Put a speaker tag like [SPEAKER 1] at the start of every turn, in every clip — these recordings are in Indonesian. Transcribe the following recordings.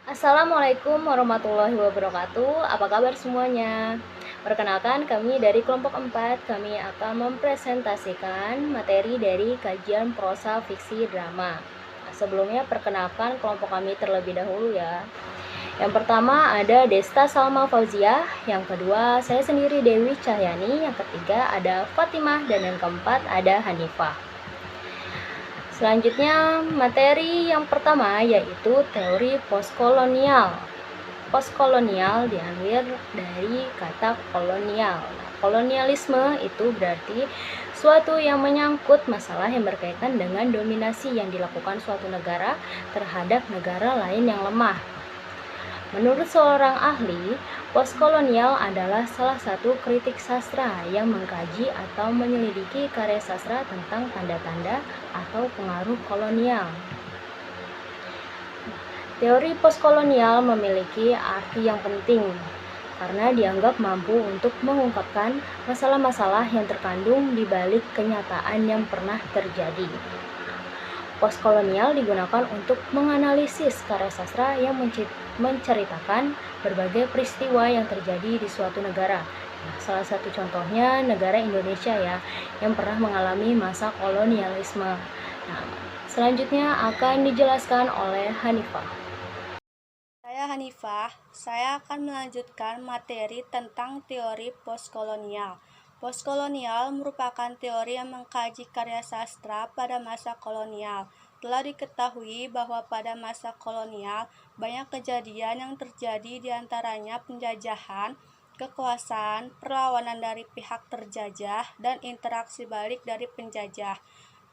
[SPEAKER 1] Assalamualaikum warahmatullahi wabarakatuh. Apa kabar semuanya? Perkenalkan, kami dari kelompok 4. Kami akan mempresentasikan materi dari kajian prosa fiksi drama. Sebelumnya perkenalkan kelompok kami terlebih dahulu ya. Yang pertama ada Desta Salma Fauziah, yang kedua saya sendiri Dewi Cahyani, yang ketiga ada Fatimah, dan yang keempat ada Hanifah. Selanjutnya, materi yang pertama yaitu teori postkolonial. Postkolonial diambil dari kata kolonial. Kolonialisme itu berarti suatu yang menyangkut masalah yang berkaitan dengan dominasi yang dilakukan suatu negara terhadap negara lain yang lemah. Menurut seorang ahli, postkolonial adalah salah satu kritik sastra yang mengkaji atau menyelidiki karya sastra tentang tanda-tanda atau pengaruh kolonial. Teori postkolonial memiliki arti yang penting karena dianggap mampu untuk mengungkapkan masalah-masalah yang terkandung di balik kenyataan yang pernah terjadi. Postkolonial digunakan untuk menganalisis karya sastra yang menceritakan berbagai peristiwa yang terjadi di suatu negara. Nah, salah satu contohnya negara Indonesia ya, yang pernah mengalami masa kolonialisme. Nah, selanjutnya akan dijelaskan oleh Hanifah.
[SPEAKER 2] Saya Hanifah, saya akan melanjutkan materi tentang teori postkolonial. Postkolonial merupakan teori yang mengkaji karya sastra pada masa kolonial. Telah diketahui bahwa pada masa kolonial banyak kejadian yang terjadi diantaranya penjajahan, kekuasaan, perlawanan dari pihak terjajah, dan interaksi balik dari penjajah.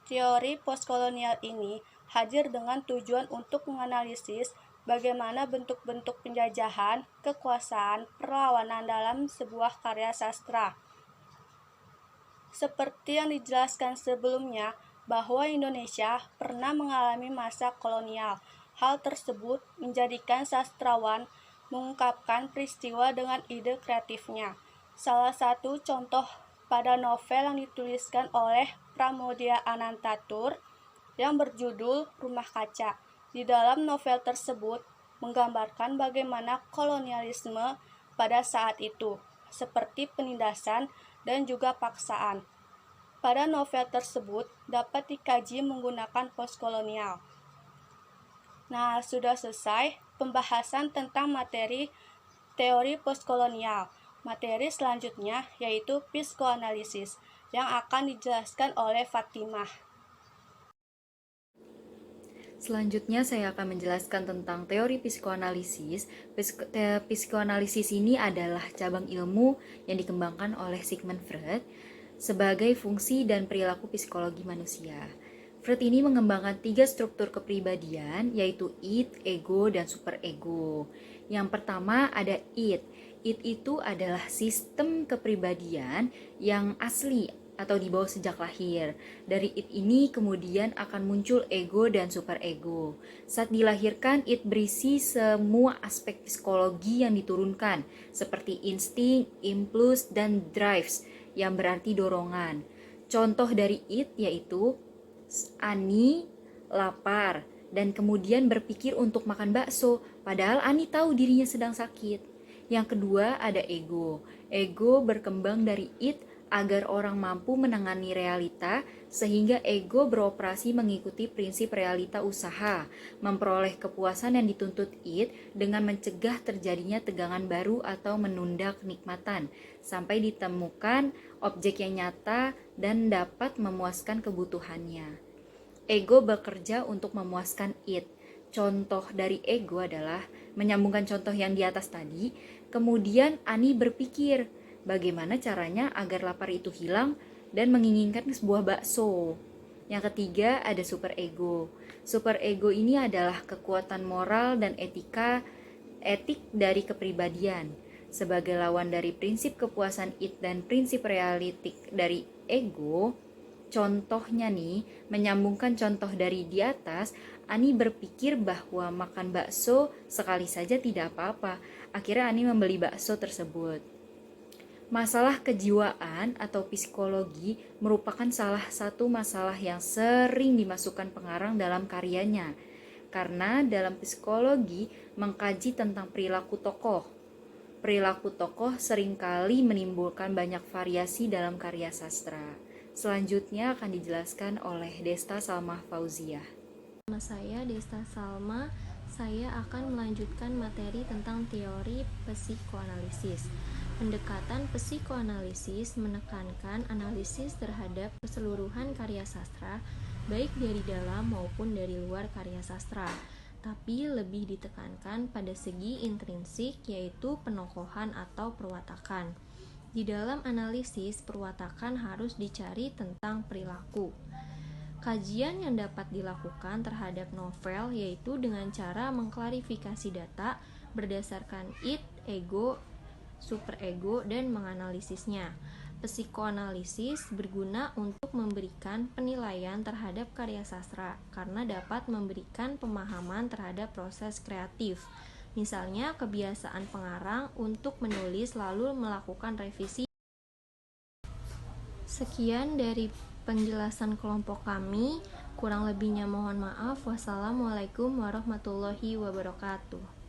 [SPEAKER 2] Teori postkolonial ini hadir dengan tujuan untuk menganalisis bagaimana bentuk-bentuk penjajahan, kekuasaan, perlawanan dalam sebuah karya sastra. Seperti yang dijelaskan sebelumnya, bahwa Indonesia pernah mengalami masa kolonial. Hal tersebut menjadikan sastrawan mengungkapkan peristiwa dengan ide kreatifnya. Salah satu contoh pada novel yang dituliskan oleh Pramoedya Anantatur yang berjudul Rumah Kaca. Di dalam novel tersebut menggambarkan bagaimana kolonialisme pada saat itu, seperti penindasan dan juga paksaan. Pada novel tersebut dapat dikaji menggunakan postkolonial. Nah, sudah selesai pembahasan tentang materi teori postkolonial. Materi selanjutnya yaitu psikoanalisis yang akan dijelaskan oleh Fatimah.
[SPEAKER 3] Selanjutnya saya akan menjelaskan tentang teori psikoanalisis. Psikoanalisis ini adalah cabang ilmu yang dikembangkan oleh Sigmund Freud sebagai fungsi dan perilaku psikologi manusia. Freud ini mengembangkan 3 struktur kepribadian, yaitu id, ego, dan superego. Yang pertama ada id. Id itu adalah sistem kepribadian yang asli atau dibawa sejak lahir. Dari id ini kemudian akan muncul ego dan superego. Saat dilahirkan, id berisi semua aspek psikologi yang diturunkan, seperti insting, impuls, dan drives, yang berarti dorongan. Contoh dari id yaitu Ani lapar dan kemudian berpikir untuk makan bakso, padahal Ani tahu dirinya sedang sakit. Yang kedua ada ego. Ego berkembang dari id agar orang mampu menangani realita, sehingga ego beroperasi mengikuti prinsip realita usaha, memperoleh kepuasan yang dituntut id dengan mencegah terjadinya tegangan baru atau menunda kenikmatan, sampai ditemukan objek yang nyata dan dapat memuaskan kebutuhannya. Ego bekerja untuk memuaskan id. Contoh dari ego adalah menyambungkan contoh yang di atas tadi. Kemudian Ani berpikir, bagaimana caranya agar lapar itu hilang dan menginginkan sebuah bakso. Yang ketiga ada superego. Superego ini adalah kekuatan moral dan etik dari kepribadian. Sebagai lawan dari prinsip kepuasan id dan prinsip realitik dari ego, contohnya nih, menyambungkan contoh dari di atas, Ani berpikir bahwa makan bakso sekali saja tidak apa-apa. Akhirnya Ani membeli bakso tersebut. Masalah kejiwaan atau psikologi merupakan salah satu masalah yang sering dimasukkan pengarang dalam karyanya. karena dalam psikologi mengkaji tentang perilaku tokoh. Perilaku tokoh seringkali menimbulkan banyak variasi dalam karya sastra. Selanjutnya akan dijelaskan oleh Desta Salma Fauziah.
[SPEAKER 1] Nama saya Desta Salma. Saya akan melanjutkan materi tentang teori psikoanalisis. Pendekatan psikoanalisis menekankan analisis terhadap keseluruhan karya sastra, baik dari dalam maupun dari luar karya sastra, tapi lebih ditekankan pada segi intrinsik, yaitu penokohan atau perwatakan. Di dalam analisis, perwatakan harus dicari tentang perilaku. Kajian yang dapat dilakukan terhadap novel yaitu dengan cara mengklarifikasi data berdasarkan id, ego, superego, dan menganalisisnya. Psikoanalisis berguna untuk memberikan penilaian terhadap karya sastra karena dapat memberikan pemahaman terhadap proses kreatif. Misalnya kebiasaan pengarang untuk menulis lalu melakukan revisi. Sekian dari penjelasan kelompok kami, kurang lebihnya mohon maaf. Wassalamualaikum warahmatullahi wabarakatuh.